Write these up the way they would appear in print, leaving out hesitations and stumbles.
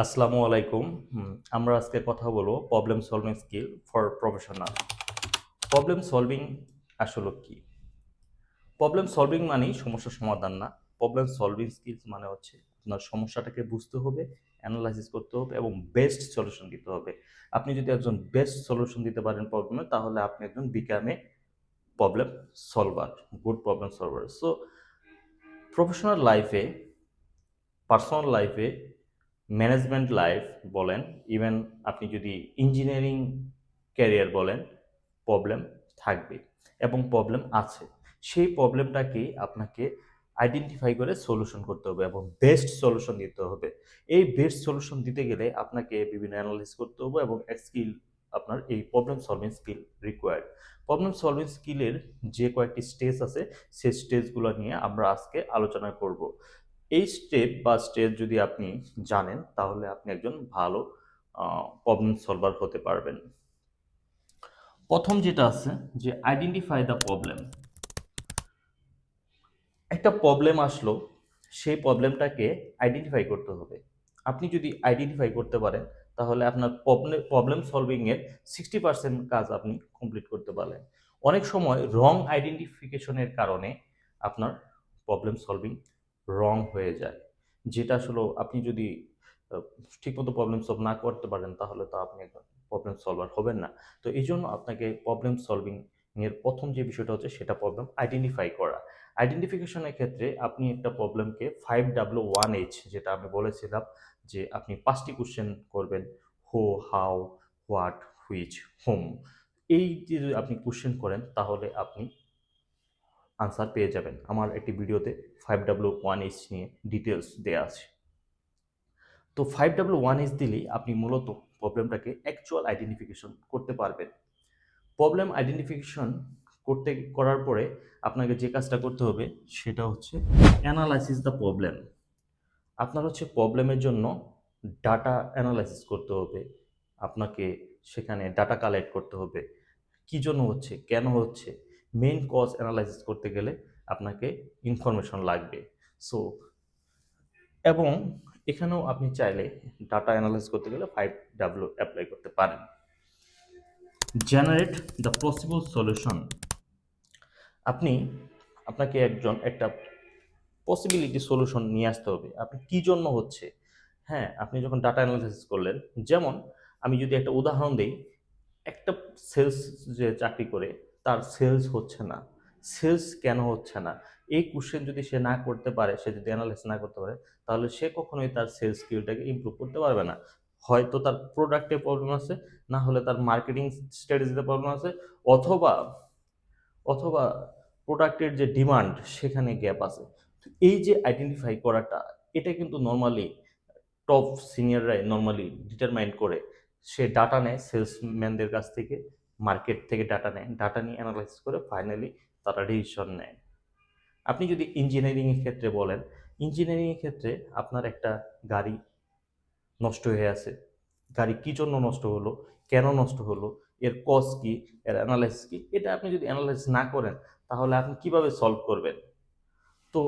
আসসালামু আলাইকুম। আমরা আজকে কথা বলবো problem solving skill for professional. Problem solving আসলে কি? প্রবলেম সলভিং মানেই সমস্যা সমাধান না। প্রবলেম সলভিং স্কিলস মানে হচ্ছে আপনার সমস্যাটাকে বুঝতে হবে, অ্যানালাইসিস করতে হবে এবং বেস্ট সলিউশন দিতে হবে। আপনি যদি একজন বেস্ট সলিউশন দিতে পারেন প্রবলেমে, তাহলে আপনি একজন become problem solver, good problem solver. So professional লাইফে, পার্সোনাল লাইফে, ম্যানেজমেন্ট লাইফ বলেন, ইভেন আপনি যদি ইঞ্জিনিয়ারিং ক্যারিয়ার বলেন, প্রবলেম থাকবে এবং প্রবলেম আছে। সেই প্রবলেমটাকে আপনাকে আইডেন্টিফাই করে সলিউশন করতে হবে এবং বেস্ট সলিউশন দিতে হবে। এই বেস্ট সলিউশন দিতে গেলে আপনাকে বিভিন্ন অ্যানালাইসিস করতে হবে এবং স্কিল, আপনার এই problem solving skill required. Problem solving স্কিলের যে কয়েকটি স্টেজ আছে, সেই স্টেজগুলো নিয়ে আমরা আজকে আলোচনা করব। এই স্টেপ বা স্টেজ যদি আপনি জানেন, তাহলে আপনি একজন ভালো প্রবলেম সলভার হতে পারবেন। প্রথম যেটা আছে যে আইডেন্টিফাই দ্য প্রবলেম। একটা প্রবলেম আসলো, সেই প্রবলেমটাকে আইডেন্টিফাই করতে হবে। আপনি যদি আইডেন্টিফাই করতে পারেন, তাহলে আপনার প্রবলেম সলভিংয়ের 60% কাজ আপনি কমপ্লিট করতে পারলেন। অনেক সময় রং আইডেন্টিফিকেশনের কারণে আপনার প্রবলেম সলভিং রং হয়ে যায়, যেটা আসলে আপনি যদি আহ, ঠিকমতো প্রবলেম সলভ না করতে পারেন, তাহলে তো আপনি একজন প্রবলেম সলভার হবেন না। তো এই জন্য আপনাকে প্রবলেম সলভিং এর প্রথম যে বিষয়টা হচ্ছে, সেটা প্রবলেম আইডেন্টিফাই করা। আইডেন্টিফিকেশনের ক্ষেত্রে আপনি একটা প্রবলেমকে 5W1H, যেটা আমি বলেছিলাম যে আপনি 5টি কোশ্চেন করবেন: হু, হাউ, হোয়াট, হুইচ, হোম। এই যে আপনি কোশ্চেন করেন, তাহলে আপনি আনসার পেয়ে যাবেন। আমার একটি ভিডিওতে 5W1H নিয়ে ডিটেলস দেওয়া আছে। তো 5W1H দিলেই আপনি মূলত প্রবলেমটাকে অ্যাকচুয়াল আইডেন্টিফিকেশন করতে পারবেন। প্রবলেম আইডেন্টিফিকেশন করার পরে আপনাকে যে কাজটা করতে হবে, সেটা হচ্ছে অ্যানালাইসিস দ্য প্রবলেম। আপনার হচ্ছে প্রবলেমের জন্য ডাটা অ্যানালাইসিস করতে হবে। আপনাকে সেখানে ডাটা কালেক্ট করতে হবে, কী জন্য হচ্ছে, কেন হচ্ছে। মেইন কজ অ্যানালাইসিস করতে গেলে আপনাকে ইনফরমেশন লাগবে। সো এবং এখানেও আপনি চাইলে ডাটা অ্যানালাইসিস করতে গেলে 5W অ্যাপ্লাই করতে পারেন। Generate the possible solution. আপনি আপনাকে একটা পসিবিলিটি সলিউশন নিয়ে আসতে হবে। আপনি কী জন্য হচ্ছে, হ্যাঁ, আপনি যখন ডাটা অ্যানালাইসিস করলেন, যেমন আমি যদি একটা উদাহরণ দিই, একটা সেলস যে চাকরি করে, তার সেলস হচ্ছে না। সেলস কেন হচ্ছে না, এই কোশ্চেন যদি সে না করতে পারে, সে যদি অ্যানালাইসিস না করতে পারে, তাহলে সে কখনোই তার সেলস স্কিলটাকে ইমপ্রুভ করতে পারবে না। হয়তো তার প্রোডাক্টে প্রবলেম আছে, না হলে তার মার্কেটিং স্ট্র্যাটেজিতে প্রবলেম আছে, অথবা অথবা প্রোডাক্টের যে ডিমান্ড, সেখানে গ্যাপ আছে। তো এই যে আইডেন্টিফাই করাটা, এটা কিন্তু নর্মালি টপ সিনিয়ররাই নর্মালি ডিটারমাইন করে। সে ডাটা নেয় সেলসম্যানদের কাছ থেকে, মার্কেট থেকে ডাটা নেয়, ডাটা নিয়ে অ্যানালাইসিস করে ফাইনালি তারা ডিসিশন নেয়। আপনি যদি ইঞ্জিনিয়ারিংয়ের ক্ষেত্রে বলেন, ইঞ্জিনিয়ারিংয়ের ক্ষেত্রে আপনার একটা গাড়ি নষ্ট হয়ে আছে। গাড়ি কী জন্য নষ্ট হলো, কেন নষ্ট হলো, এর কজ কি, এর অ্যানালাইসিস কি, এটা আপনি যদি অ্যানালাইসিস না করেন, তাহলে আপনি কিভাবে সলভ করবেন? তো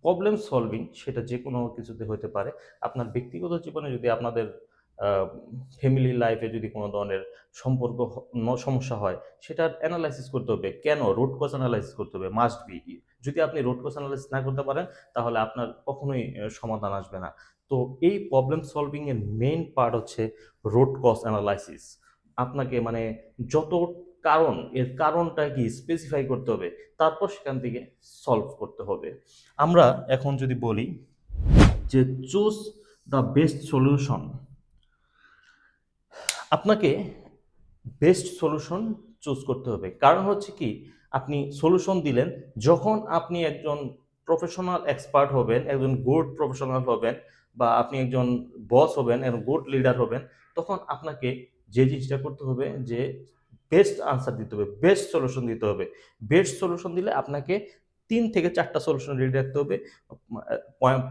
প্রবলেম সলভিং সেটা যে কোনো কিছুতে হতে পারে। আপনার ব্যক্তিগত জীবনে যদি আপনাদের ফ্যামিলি লাইফে যদি কোনো ধরনের সম্পর্ক সমস্যা হয়, সেটার অ্যানালাইসিস করতে হবে। কেন, রুট কজ অ্যানালাইসিস করতে হবে, মাস্ট বি। যদি আপনি রুট কজ অ্যানালাইসিস না করতে পারেন, তাহলে আপনার কখনোই সমাধান আসবে না। তো এই প্রবলেম সলভিং এর মেইন পার্ট হচ্ছে রুট কজ অ্যানালাইসিস। আপনাকে মানে যত কারণ, এর কারণটা কি স্পেসিফাই করতে হবে, তারপর সেখান থেকে সলভ করতে হবে। আমরা এখন যদি বলি যে চুজ দ্য বেস্ট সলিউশন, আপনাকে বেস্ট সলিউশন চুজ করতে হবে। কারণ হচ্ছে কি, আপনি সলিউশন দিলেন, যখন আপনি একজন প্রফেশনাল এক্সপার্ট হবেন, একজন গুড প্রফেশনাল হবেন, বা আপনি একজন বস হবেন, একজন গুড লিডার হবেন, তখন আপনাকে যে জিনিসটা করতে হবে, যে বেস্ট আনসার দিতে হবে, বেস্ট সলিউশন দিতে হবে। বেস্ট সলিউশন দিলে আপনাকে 3 থেকে 4টা সলিউশন রেডি রাখতে হবে।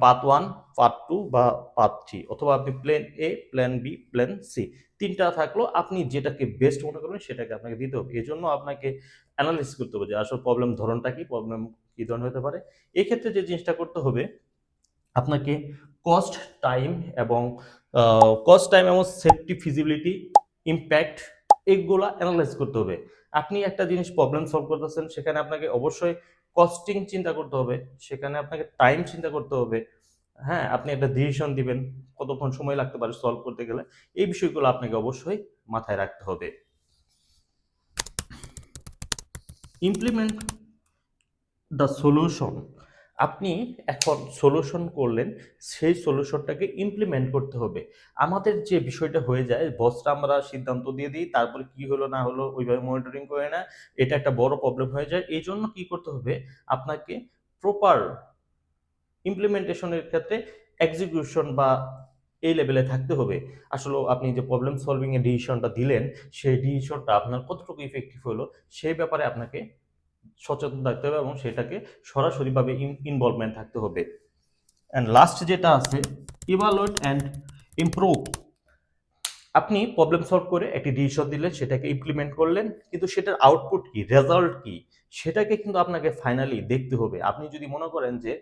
পাথ 1, পাথ 2 বা পাথ 3, অথবা আপনি plan A, plan B, plan C, 3টা থাকলো। আপনি যেটাকে বেস্ট মনে করবেন, সেটাকে আপনাকে দিতে হবে। এই জন্য আপনাকে অ্যানালিসিস করতে হবে যে আসলে প্রবলেম ধরনটা কি, প্রবলেম কী ধরনের হতে পারে। এক্ষেত্রে যে জিনিসটা করতে হবে, আপনাকে কস্ট টাইম এবং সেফটি ফিজিবিলিটি ইম্প্যাক্ট এগুলা অ্যানালাইজ করতে হবে। আপনি একটা জিনিস প্রবলেম সলভ করতেছেন, সেখানে আপনাকে অবশ্যই কস্টিং চিন্তা করতে হবে, সেখানে আপনাকে টাইম চিন্তা করতে হবে। হ্যাঁ, আপনি একটা ডিসিশন দিবেন, কতক্ষণ সময় লাগতে পারে সলভ করতে গেলে, এই বিষয়গুলো আপনাকে অবশ্যই মাথায় রাখতে হবে। Implement the solution. আপনি এখন সলিউশন করলেন, সেই সলিউশনটাকে ইমপ্লিমেন্ট করতে হবে। আমাদের যে বিষয়টা হয়ে যায়, বসরা আমরা সিদ্ধান্ত দিয়ে দিই, তারপরে কি হলো না হলো ওইভাবে মনিটরিং করে না, এটা একটা বড় প্রবলেম হয়ে যায়। এই জন্য কি করতে হবে, আপনাকে প্রপার ইমপ্লিমেন্টেশনের ক্ষেত্রে এক্সিকিউশন বা এই লেভেলে থাকতে হবে। আসলে আপনি যে প্রবলেম সলভিং এর ডিসিশনটা দিলেন, সেই ডিসিশনটা আপনার কতটুকু ইফেক্টিভ হলো সেই ব্যাপারে আপনাকে সচেতন থাকতে হবে এবং সেটাকে সরাসরিভাবে ইনভলভমেন্ট থাকতে হবে। অ্যান্ড লাস্ট যেটা আছে, ইভালুয়েট অ্যান্ড ইমপ্রুভ। আপনি প্রবলেম সলভ করে একটি ডিসিশন দিলেন, সেটাকে ইমপ্লিমেন্ট করলেন, কিন্তু সেটার আউটপুট কি, রেজাল্ট কি, সেটাকে কিন্তু আপনাকে ফাইনালি দেখতে হবে। আপনি যদি মনে করেন যে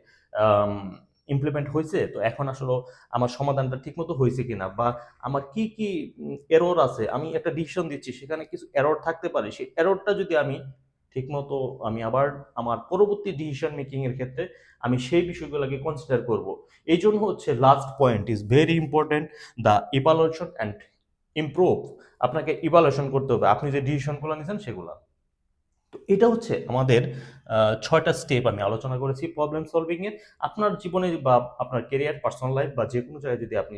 ইমপ্লিমেন্ট হয়েছে, তো এখন আসলে আমার সমাধানটা ঠিকমতো হয়েছে কিনা, বা আমার কি কি এরর আছে, আমি একটা ডিসিশন দিচ্ছি সেখানে কিছু এরর থাকতে পারে, সেই এররটা যদি আমি ঠিকমতো আমি আবার আমার পরবর্তী ডিসিশন মেকিং এর ক্ষেত্রে আমি সেই বিষয়গুলোকে কনসিডার করব। এই জন্য হচ্ছে last point is very important, the evaluation and improve. আপনাকে ইভালুয়েশন করতে হবে আপনি যে ডিসিশনগুলো নিয়েছেন সেগুলো। তো এটা হচ্ছে আমাদের 6টা স্টেপ আমি আলোচনা করেছি প্রবলেম সলভিং এর। আপনার জীবনে বা আপনার কেরিয়ার, পার্সোনাল লাইফ বা যে কোনো জায়গায় যদি আপনি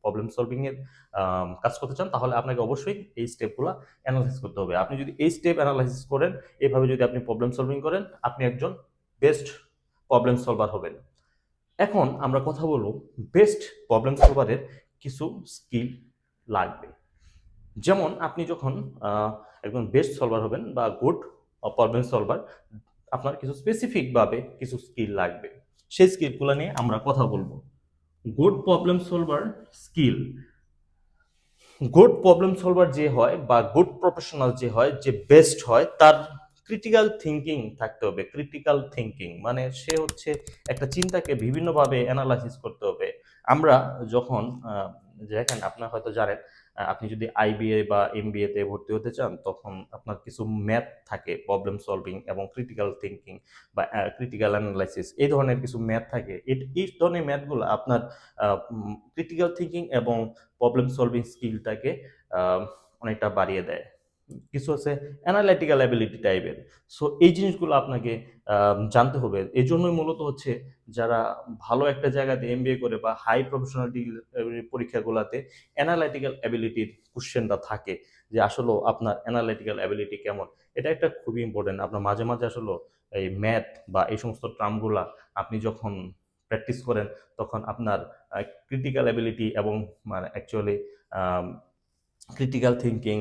প্রবলেম সলভিং এর কাজ করতে চান, তাহলে আপনাকে অবশ্যই এই স্টেপগুলো অ্যানালাইসিস করতে হবে। আপনি যদি এই স্টেপ অ্যানালাইসিস করেন, এভাবে যদি আপনি প্রবলেম সলভিং করেন, আপনি একজন বেস্ট প্রবলেম সলভার হবেন। এখন আমরা কথা বলবো বেস্ট প্রবলেম সলভারের কিছু স্কিল লাগবে। যেমন আপনি যখন একজন বেস্ট সলভার হবেন বা গুড প্রবলেম সলভার, আপনার কিছু স্পেসিফিকভাবে কিছু স্কিল লাগবে। সেই স্কিলগুলো নিয়ে আমরা কথা বলবো। Good problem solver skill, good problem solver যে হয় বা গুড প্রফেশনাল যে হয়, যে বেস্ট হয়, তার ক্রিটিক্যাল থিঙ্কিং থাকতে হবে। ক্রিটিক্যাল থিঙ্কিং মানে সে হচ্ছে একটা চিন্তাকে বিভিন্নভাবে অ্যানালাইসিস করতে হবে। আমরা যখন দেখেন, আপনার হয়তো জানেন, আপনি যদি আইবিএ বা এমবিএ তে ভর্তি হতে চান, তখন আপনার কিছু ম্যাথ থাকে, প্রবলেম সলভিং এবং ক্রিটিক্যাল থিঙ্কিং বা ক্রিটিক্যাল অ্যানালাইসিস, এই ধরনের কিছু ম্যাথ থাকে। এই ধরনের ম্যাথগুলো আপনার ক্রিটিক্যাল থিঙ্কিং এবং প্রবলেম সলভিং স্কিলটাকে অনেকটা বাড়িয়ে দেয়। কিছু আছে অ্যানালাইটিক্যাল অ্যাবিলিটি টাইপের। সো এই জিনিসগুলো আপনাকে জানতে হবে। এই জন্যই মূলত হচ্ছে যারা ভালো একটা জায়গাতে এমবিএ করে বা হাই প্রফেশনাল ডিগ্রি পরীক্ষাগুলোতে অ্যানালাইটিক্যাল অ্যাবিলিটির কোশ্চেনটা থাকে, যে আসলে আপনার অ্যানালাইটিক্যাল অ্যাবিলিটি কেমন। এটা একটা খুবই ইম্পর্টেন্ট। আপনার মাঝে মাঝে আসলে এই ম্যাথ বা এই সমস্ত টার্মগুলা আপনি যখন প্র্যাকটিস করেন, তখন আপনার ক্রিটিক্যাল অ্যাবিলিটি এবং মানে actually critical thinking,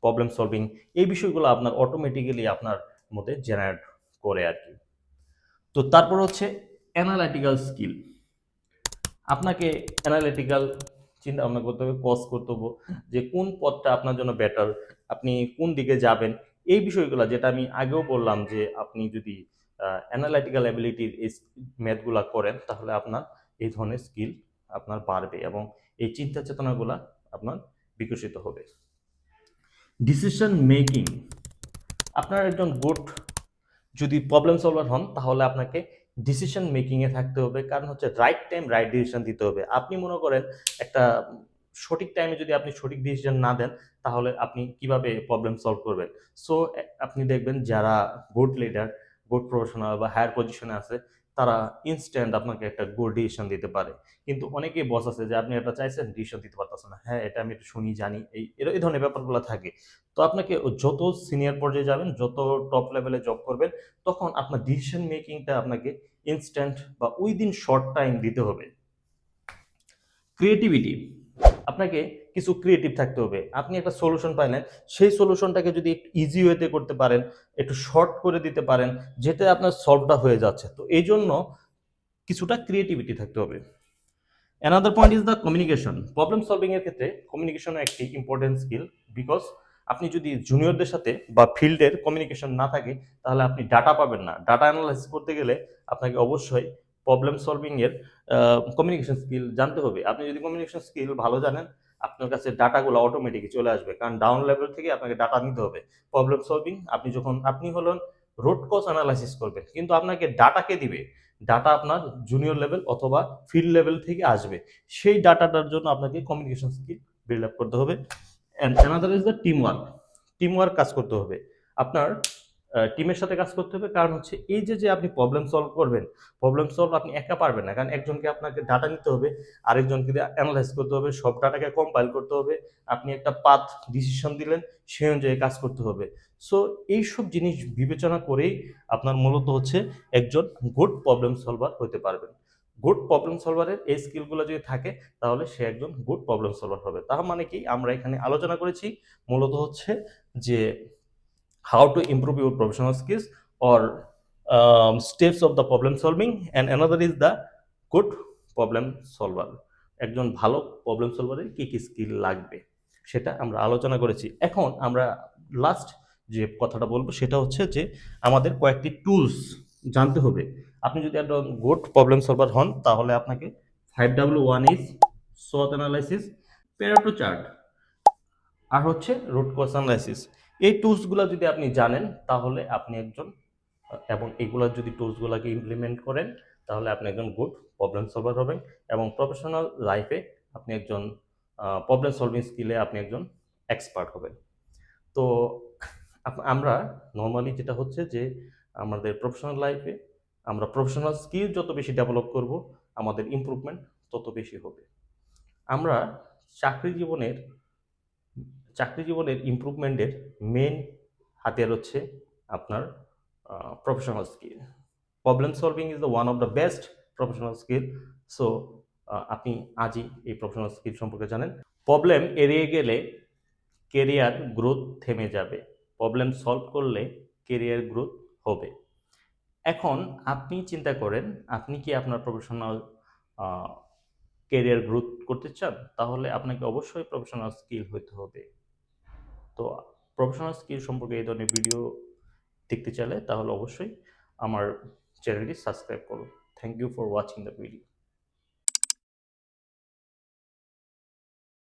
problem solving, এই বিষয়গুলো আপনার অটোমেটিক্যালি আপনার মধ্যে জেনারেট করে আর কি। তো তারপর হচ্ছে অ্যানালাইটিক্যাল স্কিল। আপনাকে অ্যানালিটিক্যাল চিন্তা ভাবনা করতে হবে, পজ করতে হবে যে কোন পথটা আপনার জন্য বেটার, আপনি কোন দিকে যাবেন। এই বিষয়গুলো যেটা আমি আগেও বললাম, যে আপনি যদি অ্যানালাইটিক্যাল অ্যাবিলিটির এই ম্যাথগুলো করেন, তাহলে আপনার এই ধরনের স্কিল আপনার বাড়বে এবং এই চিন্তা চেতনাগুলা আপনার বিকশিত হবে। ডিসিশন মেকিং, আপনার একজন গুড যদি প্রবলেম সলভার হন, তাহলে আপনাকে ডিসিশন মেকিংয়ে থাকতে হবে। কারণ হচ্ছে রাইট টাইম রাইট ডিসিশন দিতে হবে। আপনি মনে করেন একটা সঠিক টাইমে যদি আপনি সঠিক ডিসিশন না দেন, তাহলে আপনি কিভাবে প্রবলেম সলভ করবেন। সো আপনি দেখবেন যারা গুড লিডার, গুড প্রফেশনাল বা হায়ার পজিশনে আছে, তারা ইনস্ট্যান্ট আপনাকে একটা গুড ডিসিশন দিতে পারে। কিন্তু অনেকেই বস আছে যে আপনি এটা চাইছেন, ডিসিশন দিতে পারতেছেন না, হ্যাঁ এটা আমি একটু শুনি জানি, এই ধরনের ব্যাপারগুলো থাকে। তো আপনাকে যত সিনিয়র পর্যায়ে যাবেন, যত টপ লেভেলে জব করবেন, তখন আপনার ডিসিশন মেকিংটা আপনাকে ইনস্ট্যান্ট বা উইদিন শর্ট টাইম দিতে হবে। ক্রিয়েটিভিটি, আপনাকে কিছু ক্রিয়েটিভ থাকতে হবে। আপনি একটা সলিউশন পাইলেন, সেই সলিউশনটাকে যদি একটু ইজি ওয়েতে করতে পারেন, একটু শর্ট করে দিতে পারেন, যেটা আপনার সলভটা হয়ে যাচ্ছে, তো এই জন্য কিছুটা ক্রিয়েটিভিটি থাকতে হবে। Another point is the communication. Problem solving এর ক্ষেত্রে কমিউনিকেশন একটি ইম্পর্টেন্ট স্কিল। বিকজ আপনি যদি জুনিয়রদের সাথে বা ফিল্ডের কমিউনিকেশন না থাকে, তাহলে আপনি ডাটা পাবেন না। ডাটা অ্যানালাইসিস করতে গেলে আপনাকে অবশ্যই প্রবলেম সলভিং এর কমিউনিকেশন স্কিল জানতে হবে। আপনি যদি কমিউনিকেশন স্কিল ভালো জানেন, আপনার কাছে ডাটাগুলো অটোমেটিকই চলে আসবে, কারণ ডাউন লেভেল থেকে আপনাকে ডাটা নিতে হবে। প্রবলেম সলভিং আপনি হলেন রুট কজ অ্যানালাইসিস করবেন, কিন্তু আপনাকে ডাটা কে দিবে? ডাটা আপনার জুনিয়র লেভেল অথবা ফিল্ড লেভেল থেকে আসবে। সেই ডাটাটার জন্য আপনাকে কমিউনিকেশন স্কিল বিল্ড আপ করতে হবে। And another is the team work. Team work কাজ করতে হবে আপনার, টিমের সাথে কাজ করতে হবে। কারণ হচ্ছে এই যে আপনি প্রবলেম সলভ করবেন, প্রবলেম সলভ আপনি একা পারবেন না, কারণ একজনকে আপনাকে ডাটা নিতে হবে, আরেকজনকে অ্যানালাইজ করতে হবে, সব ডাটাকে কম্পাইল করতে হবে, আপনি একটা পাথ ডিসিশন দিলেন, সেই অনুযায়ী কাজ করতে হবে। সো এইসব জিনিস বিবেচনা করেই আপনার মূলত হচ্ছে একজন গুড প্রবলেম সলভার হতে পারবেন। গুড প্রবলেম সলভারের এই স্কিলগুলো যদি থাকে, তাহলে সে একজন গুড প্রবলেম সলভার হবে। তার মানে কি, আমরা এখানে আলোচনা করেছি মূলত হচ্ছে যে how to improve your professional skills or steps of the problem solving, and another is the good problem solver। একজন ভালো প্রবলেম সলভারের কি কি স্কিল লাগবে সেটা আমরা আলোচনা করেছি। এখন আমরা লাস্ট যে কথাটা বলবো সেটা হচ্ছে যে আমাদের কয়েকটি টুলস জানতে হবে। আপনি যদি একজন গুড প্রবলেম সলভার হন, তাহলে আপনাকে 5W1 is SWOT analysis, Pareto chart, আর হচ্ছে রুট কজ অ্যানালাইসিস। এই টুলসগুলো যদি আপনি জানেন, তাহলে আপনি একজন, এবং এগুলো যদি টুলসগুলোকে ইমপ্লিমেন্ট করেন, তাহলে আপনি একজন গুড প্রবলেম সলভার হবেন, এবং প্রফেশনাল লাইফে আপনি একজন প্রবলেম সলভিং স্কিলে আপনি একজন এক্সপার্ট হবেন। তো আমরা নর্মালি যেটা হচ্ছে যে আমাদের প্রফেশনাল লাইফে আমরা প্রফেশনাল স্কিল যত বেশি ডেভেলপ করব, আমাদের ইমপ্রুভমেন্ট তত বেশি হবে। আমরা চাকরি জীবনের চাকরি জীবনের ইমপ্রুভমেন্টের মেন হাতিয়ার হচ্ছে আপনার professional skill. Problem solving is the one of the best professional skill. So আপনি আজই এই প্রফেশনাল স্কিল সম্পর্কে জানেন। প্রবলেম এড়িয়ে গেলে কেরিয়ার গ্রোথ থেমে যাবে, প্রবলেম সলভ করলে কেরিয়ার গ্রোথ হবে। এখন আপনি চিন্তা করেন, আপনি কি আপনার প্রফেশনাল কেরিয়ার গ্রোথ করতে চান? তাহলে আপনাকে অবশ্যই প্রফেশনাল স্কিল হতে হবে। তো প্রফেশনাল স্কিল সম্পর্কে এই ধরনের ভিডিও দেখতে চাইলে তাহলে অবশ্যই আমার চ্যানেলটি সাবস্ক্রাইব করুন। Thank you for watching the video.